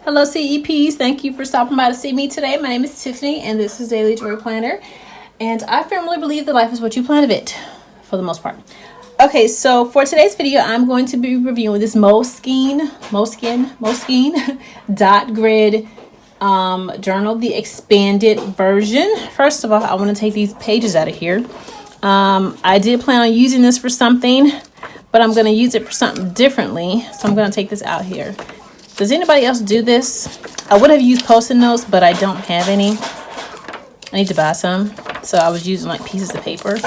Hello CEPs, thank you for stopping by to see me today. My name is Tiffany and this is Daily Joy Planner. And I firmly believe that life is what you plan of it, for the most part. Okay, so for today's video, I'm going to be reviewing this Moleskine dot grid journal, the expanded version. First of all, I want to take these pages out of here. I did plan on using this for something, but I'm going to use it for something differently. So I'm going to take this out here. Does anybody else do this? I would have used Post-it notes, but I don't have any. I need to buy some. So I was using like pieces of paper.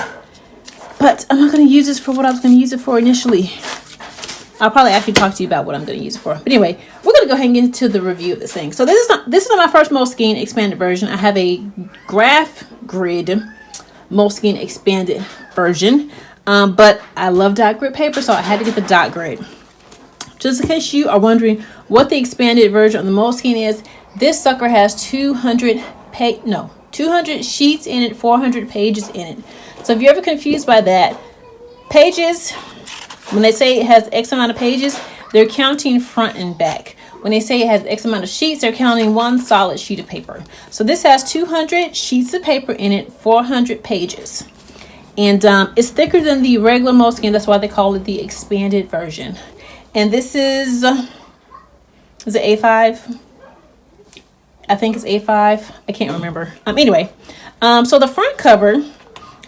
But I'm not going to use this for what I was going to use it for initially. I'll probably actually talk to you about what I'm going to use it for. But anyway, we're going to go ahead and get into the review of this thing. So this is not my first Moleskine expanded version. I have a graph grid Moleskine expanded version. But I love dot grid paper, so I had to get the dot grid. Just in case you are wondering what the expanded version of the Moleskine is, this sucker has 200 sheets in it, 400 pages in it. So if you're ever confused by that, pages, when they say it has X amount of pages, they're counting front and back. When they say it has X amount of sheets, they're counting one solid sheet of paper. So this has 200 sheets of paper in it, 400 pages. And it's thicker than the regular Moleskine. That's why they call it the expanded version. And this is it A5? I think it's A5. I can't remember. Anyway, so the front cover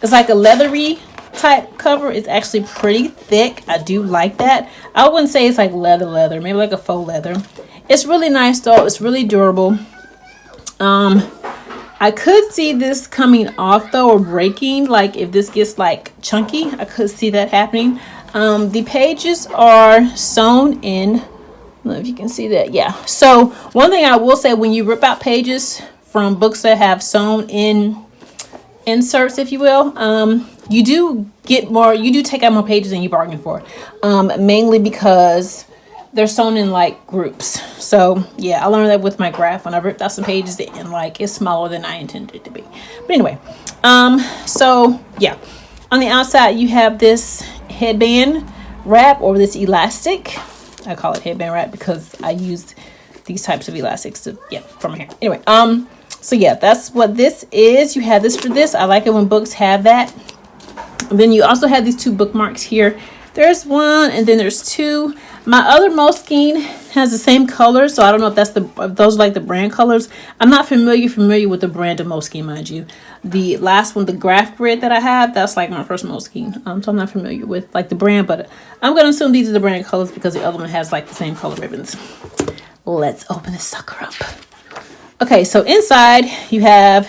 is like a leathery type cover. It's actually pretty thick. I do like that. I wouldn't say it's like leather, maybe like a faux leather. It's really nice though. It's really durable. I could see this coming off though, or breaking. Like if this gets like chunky, I could see that happening. The pages are sewn in. I don't know if you can see that. Yeah. So one thing I will say, when you rip out pages from books that have sewn in inserts, if you will, you do get more. You do take out more pages than you bargained for. Mainly because they're sewn in like groups. So yeah, I learned that with my graph when I ripped out some pages and like it's smaller than I intended it to be. But anyway, so yeah, on the outside you have this headband wrap, or this elastic. I call it headband wrap because I used these types of elastics to from here. Anyway, so yeah, that's what this is. You have this for this. I like it when books have that. And then you also have these two bookmarks here. There's one and then there's two. My other Moleskine has the same color, so I don't know if those are like the brand colors. I'm not familiar with the brand of Moleskine, mind you. The last one, the graph grid that I have, that's like my first Moleskine. So I'm not familiar with like the brand, but I'm gonna assume these are the brand colors because the other one has like the same color ribbons. Let's open this sucker up. Okay, so inside you have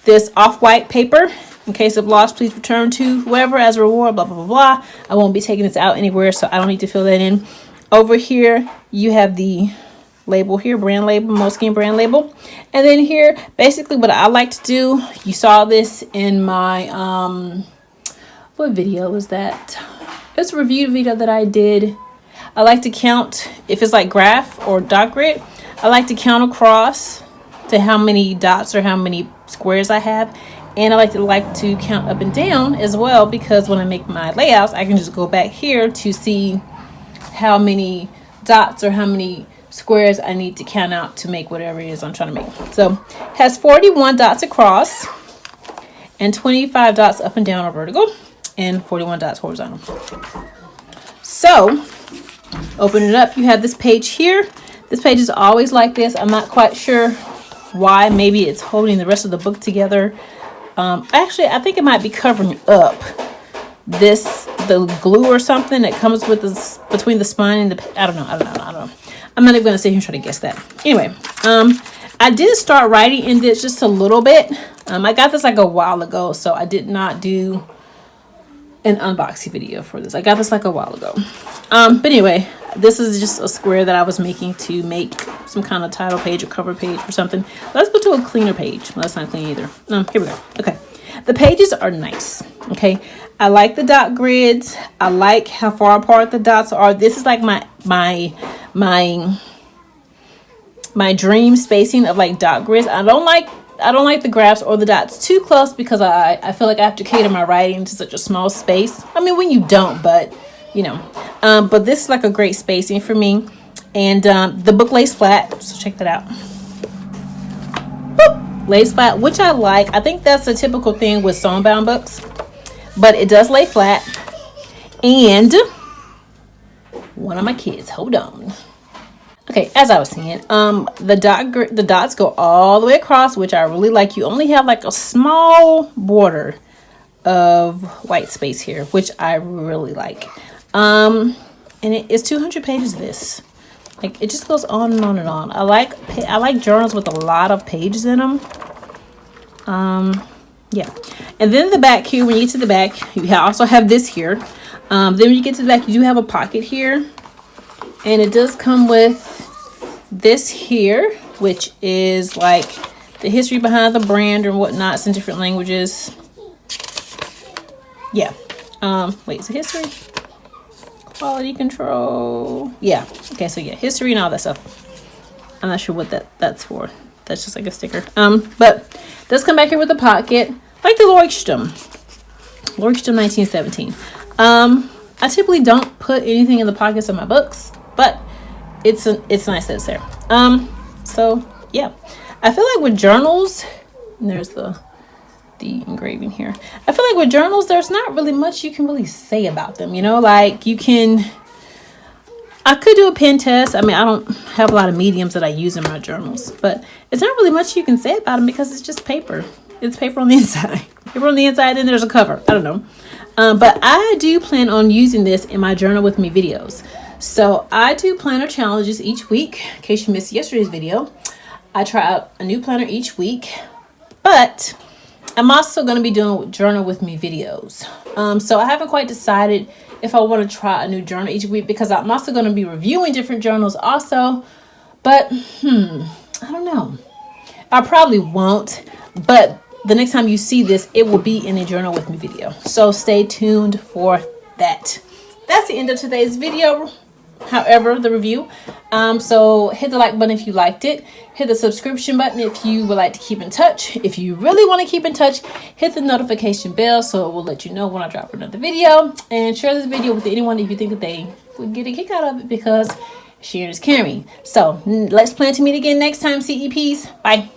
this off-white paper. In case of loss, please return to whoever as a reward, blah, blah, blah, blah. I won't be taking this out anywhere, so I don't need to fill that in. Over here, you have the label here, brand label, Moleskine brand label. And then here, basically what I like to do, you saw this in my, what video was that? It's a review video that I did. I like to count, if it's like graph or dot grid, I like to count across to how many dots or how many squares I have. And I like to count up and down as well, because when I make my layouts, I can just go back here to see how many dots or how many squares I need to count out to make whatever it is I'm trying to make. So it has 41 dots across and 25 dots up and down or vertical and 41 dots horizontal. So open it up. You have this page here. This page is always like this. I'm not quite sure why. Maybe it's holding the rest of the book together. Actually, I think it might be covering up the glue or something that comes with this between the spine and the, I don't know. I'm not even going to sit here and try to guess that. Anyway, I did start writing in this just a little bit. I got this like a while ago, so I did not do an unboxing video for this. I got this like a while ago. But anyway, this is just a square that I was making to make some kind of title page or cover page or something. Let's go to a cleaner page. Well, that's not clean either. Here we go. Okay. The pages are nice. Okay. I like the dot grids. I like how far apart the dots are. This is like my dream spacing of like dot grids. I don't like the graphs or the dots too close because I feel like I have to cater my writing to such a small space. I mean, when you don't, but you know, but this is like a great spacing for me. And the book lays flat, so check that out. Boop, lays flat, which I like. I think that's a typical thing with sewn bound books, but it does lay flat. And one of my kids, hold on. Okay, as I was saying, the dots go all the way across, which I really like. You only have like a small border of white space here, which I really like. And it is 200 pages. This, like, it just goes on and on and on. I like journals with a lot of pages in them. Yeah. And then the back here, when you get to the back, you also have this here. Then when you get to the back, you do have a pocket here, and it does come with this here, which is like the history behind the brand and whatnot. It's in different languages. Yeah. Wait, is it history? Quality control. Yeah. Okay, so yeah, history and all that stuff. I'm not sure what that's for. That's just like a sticker. But it does come back here with a pocket, like the Leuchtturm 1917. I typically don't put anything in the pockets of my books, but it's nice that it's there. So yeah, I feel like with journals, and there's the engraving here. I feel like with journals, there's not really much you can really say about them. You know, like I could do a pen test. I mean, I don't have a lot of mediums that I use in my journals, but it's not really much you can say about them because it's just paper. It's paper on the inside. Paper on the inside, and there's a cover. I don't know. But I do plan on using this in my journal with me videos. So I do planner challenges each week. In case you missed yesterday's video, I try out a new planner each week. But I'm also going to be doing journal with me videos. So I haven't quite decided if I want to try a new journal each week, because I'm also going to be reviewing different journals also. But I don't know. I probably won't. But the next time you see this, it will be in a journal with me video. So stay tuned for that. That's the end of today's video. However, the review. So hit the like button if you liked it. Hit the subscription button if you would like to keep in touch. If you really want to keep in touch, hit the notification bell so it will let you know when I drop another video. And share this video with anyone if you think that they would get a kick out of it, because sharing is caring. So let's plan to meet again next time, CEPs. Bye.